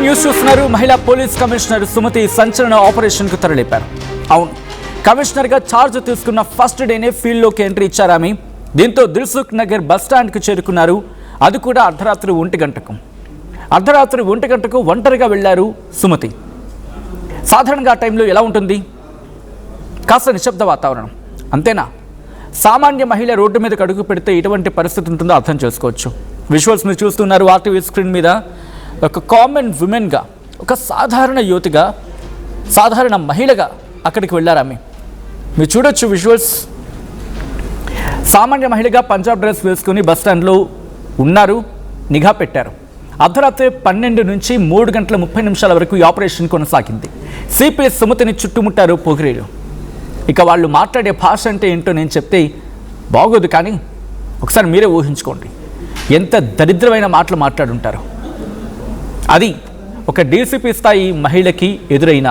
News చూస్తున్నారు. మహిళా police commissioner Sumathi సంచలన ఆపరేషన్కు తరలిపారు. అవును, కమిషనర్గా ఛార్జ్ తీసుకున్న ఫస్ట్ డేనే ఫీల్డ్లోకి ఎంట్రీ ఇచ్చారు ఆమె. దీంతో దిల్సుఖ్ నగర్ బస్టాండ్కు చేరుకున్నారు. అది కూడా అర్ధరాత్రి 1 గంటకు. అర్ధరాత్రి 1 గంటకు ఒంటరిగా వెళ్లారు సుమతి. సాధారణంగా ఆ టైంలో ఎలా ఉంటుంది? కాస్త నిశ్శబ్ద వాతావరణం, అంతేనా? సామాన్య మహిళ రోడ్డు మీదకి అడుగు పెడితే ఎటువంటి పరిస్థితి ఉంటుందో అర్థం చేసుకోవచ్చు. విజువల్స్ మీరు చూస్తున్నారు ఆర్టీవీ స్క్రీన్ మీద. ఒక కామన్ విమెన్గా, ఒక సాధారణ యువతిగా, సాధారణ మహిళగా అక్కడికి వెళ్ళారు ఆమె. మీరు చూడొచ్చు విజువల్స్. సామాన్య మహిళగా పంజాబ్ డ్రెస్ వేసుకుని బస్టాండ్లో ఉన్నారు, నిఘా పెట్టారు. అర్ధరాత్రి 12 నుంచి 3 గంటల 30 నిమిషాల వరకు ఈ ఆపరేషన్ కొనసాగింది. సిపి సుమతిని చుట్టుముట్టారు పోకిరీలు. ఇక వాళ్ళు మాట్లాడే భాష అంటే ఏంటో నేను చెప్తే బాగోదు, కానీ ఒకసారి మీరే ఊహించుకోండి ఎంత దరిద్రమైన మాటలు మాట్లాడుంటారు. అది ఒక డీసీపీ స్థాయి మహిళకి ఎదురైన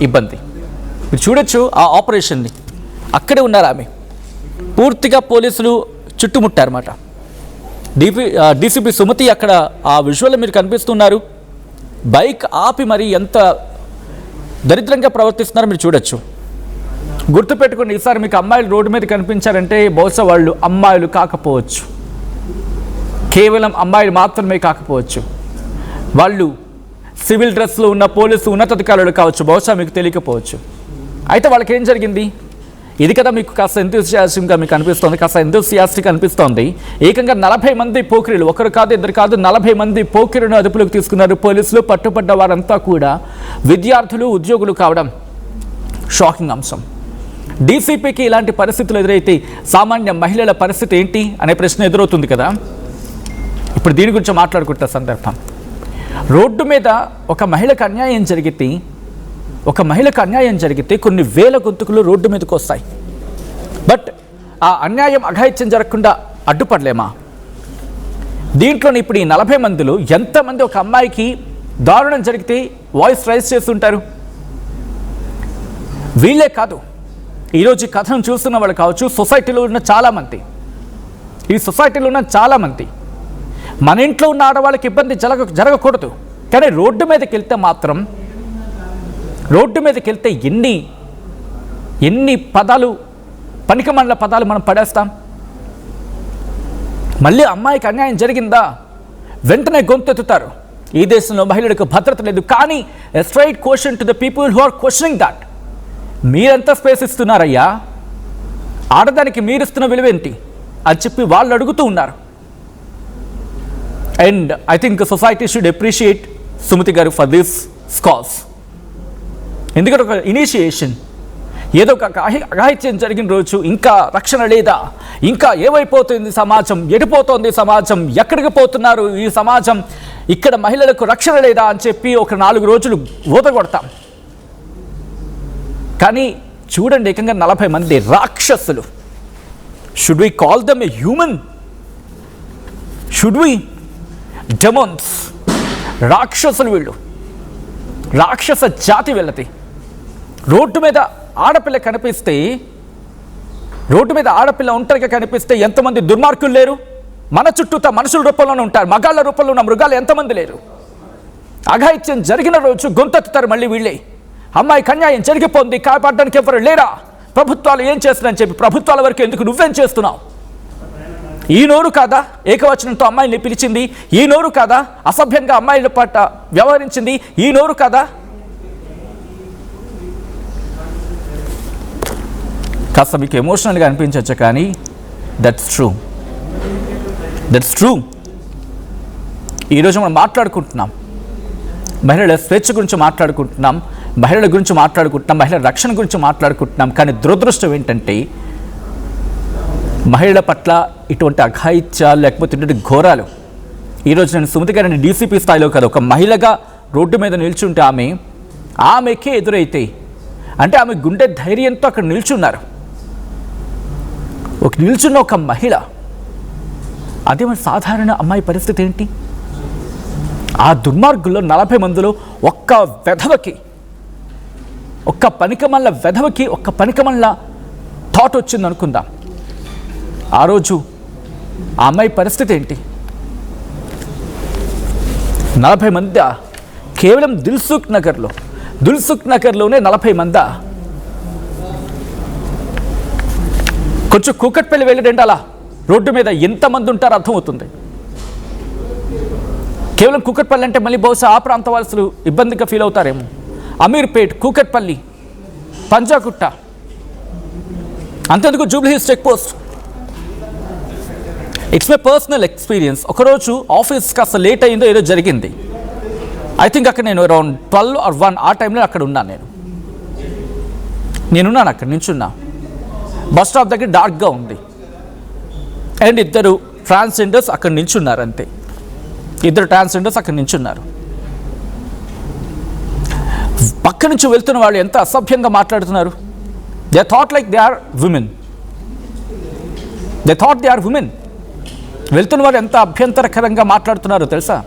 ఇబ్బంది. మీరు చూడొచ్చు ఆ ఆపరేషన్ని. అక్కడే ఉన్నారు ఆమె. పూర్తిగా పోలీసులు చుట్టుముట్టారన్నమాట. డీసీపీ సుమతి అక్కడ ఆ విజువల్లో మీరు కనిపిస్తున్నారు. బైక్ ఆపి మరి ఎంత దరిద్రంగా ప్రవర్తిస్తున్నారో మీరు చూడొచ్చు. గుర్తుపెట్టుకోండి, ఈసారి మీకు అమ్మాయిలు రోడ్డు మీద కనిపించారంటే బహుశా వాళ్ళు అమ్మాయిలు కాకపోవచ్చు, కేవలం అమ్మాయిలు మాత్రమే కాకపోవచ్చు. వాళ్ళు సివిల్ డ్రెస్లో ఉన్న పోలీసు ఉన్నతాధికారులు కావచ్చు, బహుశా మీకు తెలియకపోవచ్చు. అయితే వాళ్ళకి ఏం జరిగింది? ఇది కదా మీకు కాస్త ఎంతూసియాస్టిక్గా మీకు అనిపిస్తోంది, కాస్త ఎంతూసియాస్టిక్ అనిపిస్తోంది. ఏకంగా 40 మంది పోకిరీలు, ఒకరు కాదు ఇద్దరు కాదు, 40 మంది పోకిరీలను అదుపులోకి తీసుకున్నారు పోలీసులు. పట్టుబడ్డ వారంతా కూడా విద్యార్థులు, ఉద్యోగులు కావడం షాకింగ్ అంశం. డీసీపీకి ఇలాంటి పరిస్థితులు ఎదురైతే సామాన్య మహిళల పరిస్థితి ఏంటి అనే ప్రశ్న ఎదురవుతుంది కదా. ఇప్పుడు దీని గురించి మాట్లాడుకుంటున్న సందర్భం. రోడ్డు మీద ఒక మహిళకు అన్యాయం జరిగితే కొన్ని వేల గొంతుకులు రోడ్డు మీదకి వస్తాయి. బట్ ఆ అన్యాయం, అఘాయిత్యం జరగకుండా అడ్డుపడలేమా? దీంట్లోని ఇప్పుడు ఈ 40 మందిలో ఎంతమంది ఒక అమ్మాయికి దారుణం జరిగితే వాయిస్ రైజ్ చేస్తుంటారు? వీళ్ళే కాదు, ఈరోజు ఈ కథను చూస్తున్న వాళ్ళు కావచ్చు, సొసైటీలో ఉన్న చాలామంది, ఈ సొసైటీలో ఉన్న చాలామంది, మన ఇంట్లో ఉన్న ఆడవాళ్ళకి ఇబ్బంది జరగకూడదు, కానీ రోడ్డు మీదకి వెళ్తే మాత్రం, రోడ్డు మీదకి వెళ్తే ఎన్ని పదాలు, పనికిమాలిన పదాలు మనం పడేస్తాం. మళ్ళీ అమ్మాయికి అన్యాయం జరిగిందా వెంటనే గొంతెత్తుతారు. ఈ దేశంలో మహిళలకు భద్రత లేదు. కానీ a straight question to the people who are questioning that, మీరెంత స్పేస్ ఇస్తున్నారయ్యా, ఆడదానికి మీరిస్తున్న విలువేంటి అని చెప్పి వాళ్ళు అడుగుతూ ఉన్నారు. And I think society should appreciate Sumathi garu for this cause. ఎందుకంటే ఒక ఇనిషియేషన్, ఏదో ఒక అఘాయిత్యం జరిగిన రోజు ఇంకా రక్షణ లేదా, ఇంకా ఏమైపోతుంది సమాజం, ఎడిపోతుంది సమాజం, ఎక్కడికి పోతున్నారు ఈ సమాజం, ఇక్కడ మహిళలకు రక్షణ లేదా అని చెప్పి ఒక 4 రోజులు ఊదగొడతాం. కానీ చూడండి, ఏకంగా 40 మంది రాక్షసులు. Should we call them a human? Should we? Demons, రాక్షసులు వీళ్ళు, రాక్షస జాతి వీళ్ళది. రోడ్డు మీద ఆడపిల్ల కనిపిస్తే, రోడ్డు మీద ఆడపిల్ల ఒంటరిగా కనిపిస్తే ఎంతమంది దుర్మార్గులు లేరు? మన చుట్టూతా మనుషుల రూపంలోనే ఉంటారు, మగాళ్ళ రూపంలో ఉన్న మృగాలు ఎంతమంది లేరు? అఘాయిత్యం జరిగిన రోజు గొంతెత్తుతారు మళ్ళీ వీళ్ళే. అమ్మాయికి అన్యాయం జరిగిపోయింది, కాపాడడానికి ఎవరు లేరా? ప్రభుత్వాలు ఏం చేస్తున్నాయని చెప్పి, ప్రభుత్వాల వరకు ఎందుకు నువ్వేం చేస్తున్నావు? ఈ నోరు కాదా ఏకవచనంతో అమ్మాయిని పిలిచింది? ఈ నోరు కాదా అసభ్యంగా అమ్మాయిల పట్ల వ్యవహరించింది? ఈ నోరు కాదా? కాస్త మీకు ఎమోషనల్గా అనిపించవచ్చు, కానీ దట్స్ ట్రూ. ఈరోజు మనం మాట్లాడుకుంటున్నాం, మహిళల స్వేచ్ఛ గురించి మాట్లాడుకుంటున్నాం, మహిళల గురించి మాట్లాడుకుంటున్నాం, మహిళల రక్షణ గురించి మాట్లాడుకుంటున్నాం. కానీ దురదృష్టం ఏంటంటే మహిళల పట్ల ఇటువంటి అఘాయిత్యాలు, లేకపోతే ఇటువంటి ఘోరాలు. ఈరోజు నేను సుమతి గారిని డీసీపీ స్థాయిలో కాదు, ఒక మహిళగా రోడ్డు మీద నిల్చుంటే ఆమెకే ఎదురైతే, అంటే ఆమె గుండె ధైర్యంతో అక్కడ నిల్చున్నారు. నిల్చున్న ఒక మహిళ, అదే మన సాధారణ అమ్మాయి పరిస్థితి ఏంటి? ఆ దుర్మార్గుల్లో 40 మందిలో ఒక్క పనికిమాలిన వెధవకి ఒక్క పనికిమాలిన థాట్ వచ్చింది అనుకుందాం. ఆ రోజు ఆ అమ్మాయి పరిస్థితి ఏంటి? 40 మంది కేవలం దిల్సుఖ్ నగర్లోనే 40 మంది. కొంచెం కూకట్పల్లి వెళ్ళడండి, అలా రోడ్డు మీద ఎంతమంది ఉంటారో అర్థమవుతుంది. కేవలం కూకట్పల్లి అంటే మళ్ళీ బహుశా ఆ ప్రాంత వాసులు ఇబ్బందిగా ఫీల్ అవుతారేమో. అమీర్పేట్, కూకట్పల్లి, పంజాగుట్ట, అంతేందుకు Jubilee Hills check post. It's my personal experience. ఒకరోజు ఆఫీస్ కాస్త లేట్ అయిందో ఏదో జరిగింది. ఐ థింక్ అక్కడ నేను అరౌండ్ 12 or 1 ఆ టైంలో అక్కడ ఉన్నాను. నేనున్నాను అక్కడ నించున్నా. బస్ స్టాప్ దగ్గర డార్క్గా ఉంది అండ్ 2 ట్రాన్స్జెండర్స్ అక్కడ నించున్నారు. అంతే, 2 ట్రాన్స్జెండర్స్ అక్కడ నించున్నారు. పక్క నుంచి వెళ్తున్న వాళ్ళు ఎంత అసభ్యంగా మాట్లాడుతున్నారు. They thought like they are women. వెళ్తున్న వాళ్ళు ఎంత అభ్యంతరకరంగా మాట్లాడుతున్నారో తెలుసా.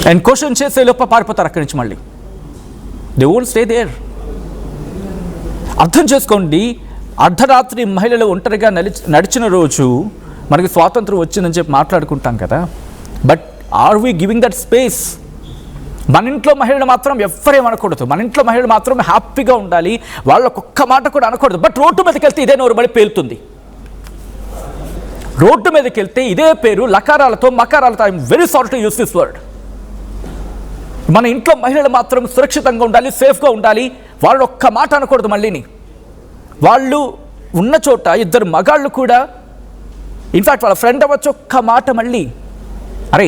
అండ్ క్వశ్చన్ చేసే లోప పారిపోతారు అక్కడి నుంచి. మళ్ళీ దే వోంట్ స్టే దేర్. అర్థం చేసుకోండి, అర్ధరాత్రి మహిళలు ఒంటరిగా నడిచిన రోజు మనకి స్వాతంత్రం వచ్చిందని చెప్పి మాట్లాడుకుంటాం కదా. But are we giving that space? మన ఇంట్లో మహిళలు మాత్రం ఎవ్వరేం అనకూడదు. మన ఇంట్లో మహిళలు మాత్రం హ్యాపీగా ఉండాలి, వాళ్ళకు ఒక్క మాట కూడా అనకూడదు. బట్ రోడ్డు మీదకి వెళ్తే ఇదే నోరు బడి పేలుతుంది. రోడ్డు మీదకి వెళ్తే ఇదే పేరు లకారాలతో మకారాలతో. I'm very sorry to use this word. మన ఇంట్లో మహిళలు మాత్రం సురక్షితంగా ఉండాలి, సేఫ్గా ఉండాలి, వాళ్ళు ఒక్క మాట అనకూడదు. మళ్ళీని వాళ్ళు ఉన్న చోట 2 మగాళ్ళు కూడా, ఇన్ఫ్యాక్ట్ వాళ్ళ ఫ్రెండ్ అవ్వచ్చు, ఒక్క మాట మళ్ళీ అరే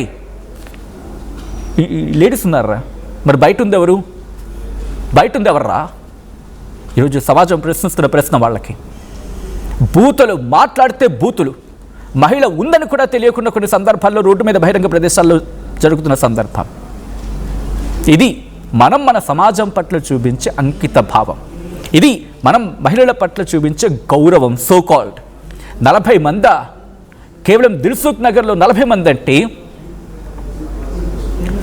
లేడీస్ ఉన్నారా, మరి బయట ఉంది ఎవర్రా? ఈరోజు సమాజం ప్రశ్నిస్తున్న ప్రశ్న వాళ్ళకి. బూతులు మాట్లాడితే బూతులు. మహిళ ఉందని కూడా తెలియకుండా కొన్ని సందర్భాల్లో రోడ్డు మీద బహిరంగ ప్రదేశాల్లో జరుగుతున్న సందర్భం ఇది. మనం మన సమాజం పట్ల చూపించే అంకిత భావం ఇది. మనం మహిళల పట్ల చూపించే గౌరవం. సో కాల్డ్ 40 మంది, కేవలం దిల్సుఖ్ నగర్లో 40 మంది అంటే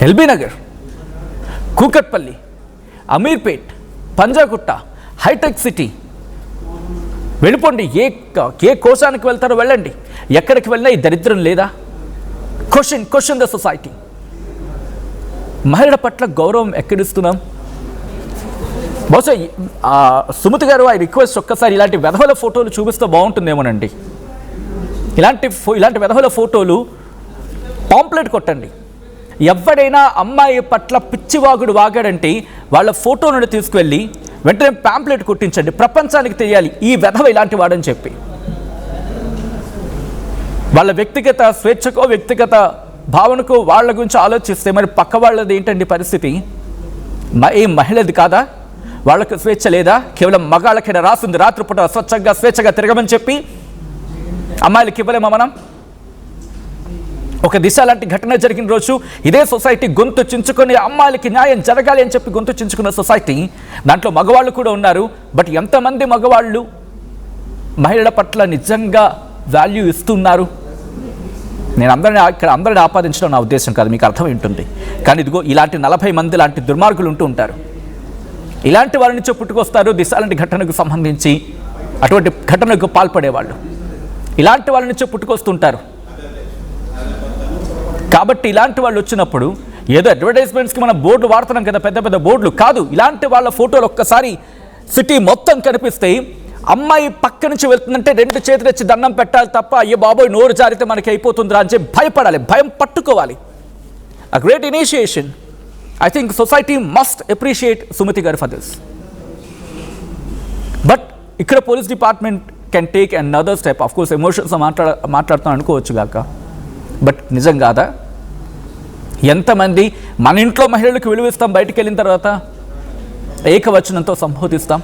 ఎల్బీ నగర్, కూకట్పల్లి, అమీర్పేట్, పంజాగుట్ట, హైటెక్ సిటీ, వెళ్ళిపోండి. ఏ కోశానికి వెళ్తారో వెళ్ళండి. ఎక్కడికి వెళ్ళినా ఈ దరిద్రం లేదా? Question the society. మహిళల పట్ల గౌరవం ఎక్కడిస్తున్నాం? బహుశా సుమతి గారు, ఐ రిక్వెస్ట్ ఒక్కసారి ఇలాంటి వెధవల ఫోటోలు చూపిస్తే బాగుంటుందేమోనండి. ఇలాంటి వెధవల ఫోటోలు పాంప్లెట్ కొట్టండి. ఎవడైనా అమ్మాయి పట్ల పిచ్చివాగుడు వాగాడంటే వాళ్ళ ఫోటోలను తీసుకువెళ్ళి వెంటనే పాంప్లెట్ కొట్టించండి. ప్రపంచానికి తెలియాలి ఈ వెధవ ఇలాంటి వాడని చెప్పి. వాళ్ళ వ్యక్తిగత స్వేచ్ఛకో వ్యక్తిగత భావనకో వాళ్ళ గురించి ఆలోచిస్తే మరి పక్క వాళ్ళది ఏంటండి పరిస్థితి? ఏం మహిళది కాదా? వాళ్ళకు స్వేచ్ఛ లేదా? కేవలం మగాళ్ళకైనా రాసింది రాత్రిపూట స్వేచ్ఛగా తిరగమని చెప్పి అమ్మాయిలకి ఇవ్వలేమా మనం? ఒక దిశ లాంటి ఘటన జరిగిన రోజు ఇదే సొసైటీ గొంతు చించుకొని అమ్మాయిలకి న్యాయం జరగాలి అని చెప్పి గొంతు చించుకున్న సొసైటీ. దాంట్లో మగవాళ్ళు కూడా ఉన్నారు. బట్ ఎంతమంది మగవాళ్ళు మహిళల పట్ల నిజంగా వాల్యూ ఇస్తున్నారు? నేను అందరిని ఆపాదించడం నా ఉద్దేశం కాదు, మీకు అర్థమై ఉంటుంది. కానీ ఇదిగో ఇలాంటి 40 మంది లాంటి దుర్మార్గులు ఉంటూ ఉంటారు. ఇలాంటి వారి నుంచి పుట్టుకొస్తారు దిశ లాంటి ఘటనకు సంబంధించి అటువంటి ఘటనకు పాల్పడేవాళ్ళు. ఇలాంటి వాళ్ళ నుంచి పుట్టుకొస్తుంటారు. కాబట్టి ఇలాంటి వాళ్ళు వచ్చినప్పుడు ఏదో అడ్వర్టైజ్మెంట్స్కి మనం బోర్డు వాడుతున్నాం కదా, పెద్ద పెద్ద బోర్డులు కాదు. ఇలాంటి వాళ్ళ ఫోటోలు ఒక్కసారి సిటీ మొత్తం కనిపిస్తే అమ్మాయి పక్క నుంచి వెళ్తుందంటే 2 చేతులు తెచ్చి దండం పెట్టాలి తప్ప అయ్యో బాబోయ్ నోరు జారితే మనకి అయిపోతుందిరా అని చెప్పి భయపడాలి, భయం పట్టుకోవాలి. A great initiation. I think society must appreciate Sumati garu for this. But ఇక్కడ police department can take another step. Of course emotions మాట్లాడుతాను అనుకోవచ్చు కాక, బట్ నిజం కాదా? ఎంతమంది మన ఇంట్లో మహిళలకు విలువిస్తాం, బయటికి వెళ్ళిన తర్వాత ఏకవచనంతో సంబోధిస్తాం.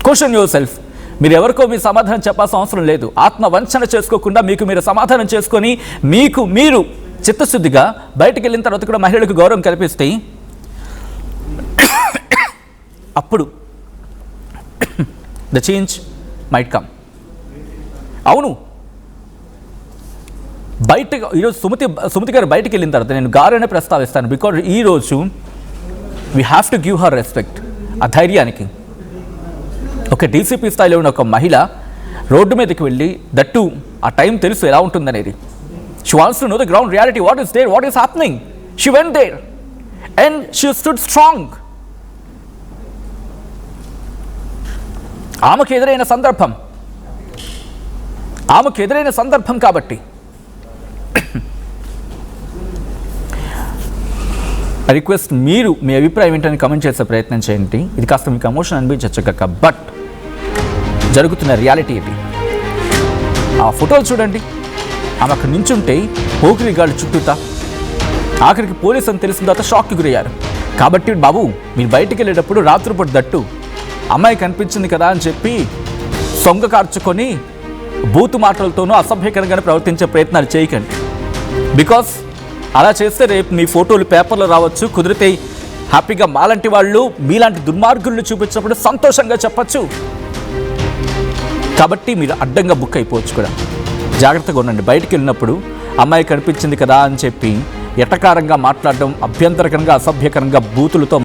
Question yourself. మీరు ఎవరికో మీ సమాధానం చెప్పాల్సిన అవసరం లేదు. ఆత్మవంచన చేసుకోకుండా మీకు మీరు సమాధానం చేసుకొని మీకు మీరు చిత్తశుద్ధిగా బయటికి వెళ్ళిన తర్వాత కూడా మహిళలకు గౌరవం కల్పిస్తే అప్పుడు ద చేంజ్ మైట్ కమ్. అవును, బయటకు ఈరోజు సుమతి గారు బయటికి వెళ్ళిన తర్వాత నేను గారనే ప్రస్తావిస్తాను. బికాజ్ ఈరోజు we have to give her respect. ఆ ధైర్యానికి ఒక డీసీపీ స్థాయిలో ఉన్న ఒక మహిళ రోడ్డు మీదకి వెళ్ళి దట్టు ఆ టైం తెలుసు ఎలా ఉంటుందనేది. She wants to know the ground reality, what is there, what is happening. She went there and she stood strong. ఆమెకు ఎదురైన సందర్భం కాబట్టి రిక్వెస్ట్, మీరు మీ అభిప్రాయం ఏంటని కమెంట్ చేసే ప్రయత్నం చేయండి. ఇది కాస్త మీకు ఎమోషన్ అనిపించచ్చు కాక, బట్ జరుగుతున్న రియాలిటీ ఇది. ఆ ఫోటోలు చూడండి, ఆమె అక్కడ నించుంటే పోకిరి గాళ్ళు చుట్టూతా, ఆఖరికి పోలీసు అని తెలిసిన తర్వాత షాక్కి గురయ్యారు. కాబట్టి బాబు, మీరు బయటికి వెళ్ళేటప్పుడు రాత్రిపూట దట్టు అమ్మాయి కనిపించింది కదా అని చెప్పి సొంగ కార్చుకొని బూతు మాటలతోనూ అసభ్యకరంగానే ప్రవర్తించే ప్రయత్నాలు చేయకండి. బికాస్ అలా చేస్తే రేపు మీ ఫోటోలు పేపర్లో రావచ్చు, కుదిరితే హ్యాపీగా మాలాంటి వాళ్ళు మీలాంటి దుర్మార్గులను చూపించినప్పుడు సంతోషంగా చెప్పచ్చు. కాబట్టి మీరు అడ్డంగా బుక్ అయిపోవచ్చు కూడా. జాగ్రత్తగా ఉండండి. బయటికి వెళ్ళినప్పుడు అమ్మాయి కనిపించింది కదా అని చెప్పి ఎటకారంగా మాట్లాడడం, అభ్యంతరకరంగా అసభ్యకరంగా బూతులతో